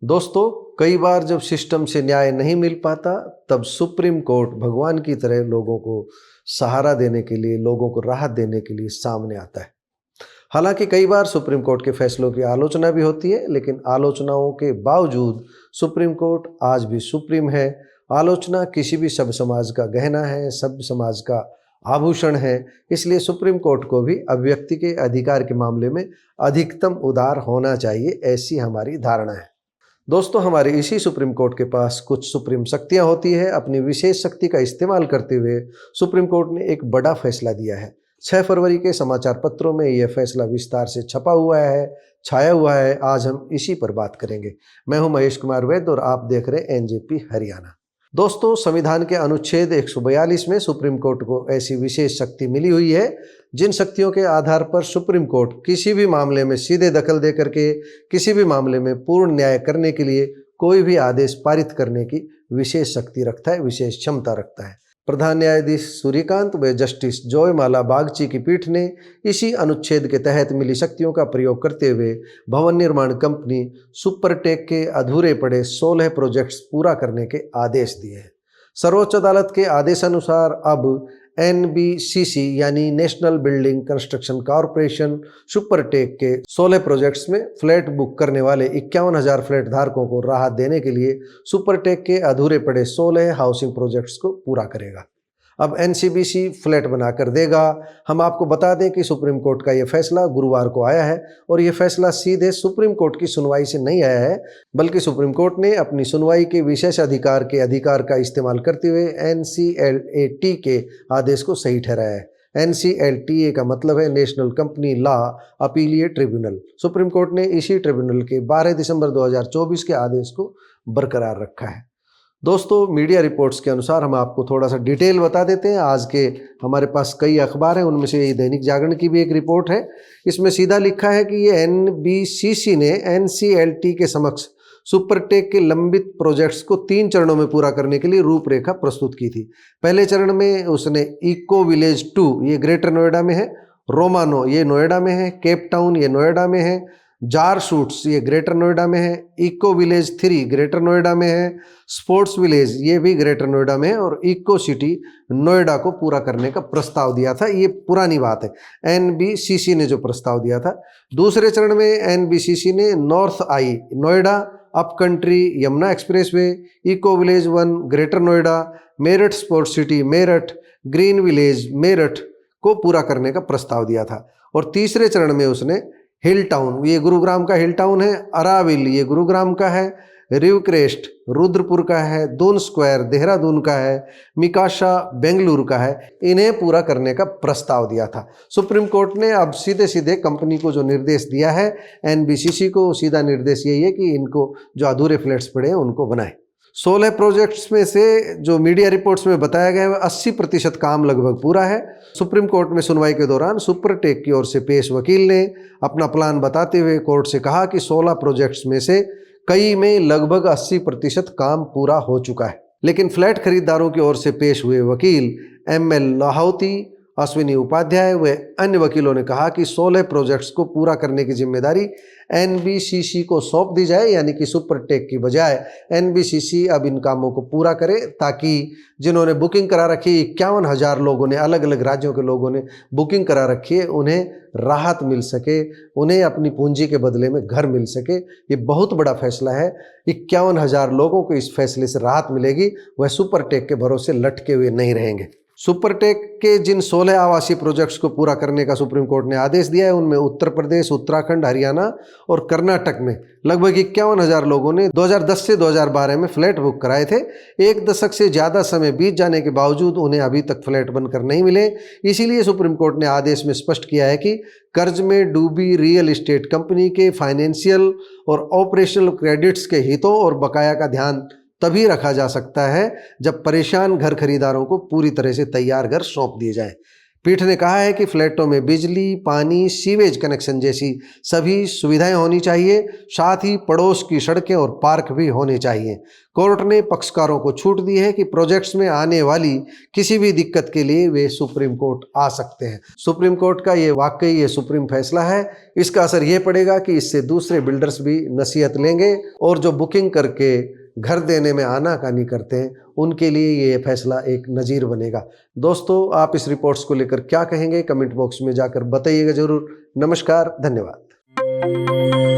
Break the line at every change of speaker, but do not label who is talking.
दोस्तों, कई बार जब सिस्टम से न्याय नहीं मिल पाता, तब सुप्रीम कोर्ट भगवान की तरह लोगों को सहारा देने के लिए, लोगों को राहत देने के लिए सामने आता है। हालांकि कई बार सुप्रीम कोर्ट के फैसलों की आलोचना भी होती है, लेकिन आलोचनाओं के बावजूद सुप्रीम कोर्ट आज भी सुप्रीम है। आलोचना किसी भी सभ्य समाज का गहना है, सभ्य समाज का आभूषण है। इसलिए सुप्रीम कोर्ट को भी अभिव्यक्ति के अधिकार के मामले में अधिकतम उदार होना चाहिए, ऐसी हमारी धारणा है। दोस्तों, हमारे इसी सुप्रीम कोर्ट के पास कुछ सुप्रीम शक्तियां होती है। अपनी विशेष शक्ति का इस्तेमाल करते हुए सुप्रीम कोर्ट ने एक बड़ा फैसला दिया है। 6 फरवरी के समाचार पत्रों में यह फैसला विस्तार से छपा हुआ है, छाया हुआ है। आज हम इसी पर बात करेंगे। मैं हूं महेश कुमार वैद्य और आप देख रहे हैं एनजेपी हरियाणा। दोस्तों, संविधान के अनुच्छेद 142 में सुप्रीम कोर्ट को ऐसी विशेष शक्ति मिली हुई है जिन शक्तियों के आधार पर सुप्रीम कोर्ट किसी भी मामले में सीधे दखल दे करके किसी भी मामले में पूर्ण न्याय करने के लिए कोई भी आदेश पारित करने की विशेष शक्ति रखता है, विशेष क्षमता रखता है। प्रधान न्यायाधीश सूर्यकांत व जस्टिस जॉयमाला बागची की पीठ ने इसी अनुच्छेद के तहत मिली शक्तियों का प्रयोग करते हुए भवन निर्माण कंपनी सुपरटेक के अधूरे पड़े 16 प्रोजेक्ट्स पूरा करने के आदेश दिए हैं। सर्वोच्च अदालत के आदेशानुसार अब NBCC यानी national building construction corporation Supertech के 16 प्रोजेक्ट्स में फ्लैट बुक करने वाले 51,000 फ्लैट धारकों को राहत देने के लिए सुपरटेक के अधूरे पड़े 16 हाउसिंग प्रोजेक्ट्स को पूरा करेगा। अब NCBC फ्लैट बनाकर देगा। हम आपको बता दें कि सुप्रीम कोर्ट का यह फैसला गुरुवार को आया है और यह फैसला सीधे सुप्रीम कोर्ट की सुनवाई से नहीं आया है, बल्कि सुप्रीम कोर्ट ने अपनी सुनवाई के विशेष अधिकार के अधिकार का इस्तेमाल करते हुए NCLAT के आदेश को सही ठहराया है। NCLTA का मतलब है national company law appellate tribunal. Supreme court ने इसी ट्रिब्यूनल के 12 दिसंबर 2024 के आदेश को बरकरार रखा है। दोस्तों, मीडिया रिपोर्ट्स के अनुसार हम आपको थोड़ा सा डिटेल बता देते हैं। आज के हमारे पास कई अखबार हैं, उनमें से दैनिक जागरण की भी एक रिपोर्ट है। इसमें सीधा लिखा है कि ये NBCC ने NCLT के समक्ष सुपरटेक के लंबित प्रोजेक्ट्स को 3 चरणों में पूरा करने के लिए रूपरेखा प्रस्तुत की थी। पहले चरण में उसने इको विलेज 2, ये ग्रेटर नोएडा में है, रोमानो ये नोएडा में है, केप टाउन ये नोएडा में है, जार शूट्स ये ग्रेटर नोएडा में है, इको विलेज 3 ग्रेटर नोएडा में है, स्पोर्ट्स विलेज ये भी ग्रेटर नोएडा में है और इको सिटी नोएडा को पूरा करने का प्रस्ताव दिया था। ये पुरानी बात है, NBCC ने जो प्रस्ताव दिया था। दूसरे चरण में NBCC ने North Eye Noida, Up Country Yamuna Expressway, Eco Village 1 Greater Noida, Meerut Sports City Meerut, Green Village Meerut को पूरा करने का प्रस्ताव दिया था। और तीसरे चरण में उसने हिल टाउन, ये गुरुग्राम का हिल टाउन है, अराविल ये गुरुग्राम का है, रिवक्रेस्ट रुद्रपुर का है, दून स्क्वायर देहरादून का है, मिकाशा बेंगलुरु का है, इन्हें पूरा करने का प्रस्ताव दिया था। सुप्रीम कोर्ट ने अब सीधे सीधे कंपनी को जो निर्देश दिया है, NBCC को सीधा निर्देश यही है कि इनको जो अधूरे फ्लैट्स पड़े हैं उनको बनाए। 16 प्रोजेक्ट्स में से जो मीडिया रिपोर्ट्स में बताया गया है 80% काम लगभग पूरा है। सुप्रीम कोर्ट में सुनवाई के दौरान सुपरटेक की ओर से पेश वकील ने अपना प्लान बताते हुए कोर्ट से कहा कि 16 प्रोजेक्ट्स में से कई में लगभग 80% काम पूरा हो चुका है। लेकिन फ्लैट खरीदारों की ओर से पेश हुए वकील ML लाहौती, अश्विनी उपाध्याय व अन्य वकीलों ने कहा कि 16 प्रोजेक्ट्स को पूरा करने की जिम्मेदारी NBCC को सौंप दी जाए, यानी कि सुपरटेक की बजाय NBCC अब इन कामों को पूरा करे, ताकि जिन्होंने बुकिंग करा रखी 51,000 लोगों ने, अलग अलग राज्यों के लोगों ने बुकिंग करा रखी है, उन्हें राहत मिल सके, उन्हें अपनी पूंजी के बदले में घर मिल सके। ये बहुत बड़ा फैसला है। 51,000 लोगों को इस फैसले से राहत मिलेगी, वह सुपरटेक के भरोसे लटके हुए नहीं रहेंगे। सुपरटेक के जिन 16 आवासीय प्रोजेक्ट्स को पूरा करने का सुप्रीम कोर्ट ने आदेश दिया है, उनमें उत्तर प्रदेश, उत्तराखंड, हरियाणा और कर्नाटक में लगभग 51,000 लोगों ने 2010 से 2012 में फ्लैट बुक कराए थे। 1 दशक से ज़्यादा समय बीत जाने के बावजूद उन्हें अभी तक फ्लैट बनकर नहीं मिले। इसीलिए सुप्रीम कोर्ट ने आदेश में स्पष्ट किया है कि कर्ज में डूबी रियल एस्टेट कंपनी के फाइनेंशियल और ऑपरेशनल क्रेडिट्स के हितों और बकाया का ध्यान तभी रखा जा सकता है जब परेशान घर खरीदारों को पूरी तरह से तैयार घर सौंप दिए जाएं। पीठ ने कहा है कि फ्लैटों में बिजली, पानी, सीवेज कनेक्शन जैसी सभी सुविधाएं होनी चाहिए, साथ ही पड़ोस की सड़कें और पार्क भी होने चाहिए। कोर्ट ने पक्षकारों को छूट दी है कि प्रोजेक्ट्स में आने वाली किसी भी दिक्कत के लिए वे सुप्रीम कोर्ट आ सकते हैं। सुप्रीम कोर्ट का ये वाकई ये सुप्रीम फैसला है। इसका असर ये पड़ेगा कि इससे दूसरे बिल्डर्स भी नसीहत लेंगे और जो बुकिंग करके घर देने में आनाकानी करते हैं उनके लिए ये फैसला एक नज़ीर बनेगा। दोस्तों, आप इस रिपोर्ट्स को लेकर क्या कहेंगे, कमेंट बॉक्स में जाकर बताइएगा जरूर। नमस्कार, धन्यवाद।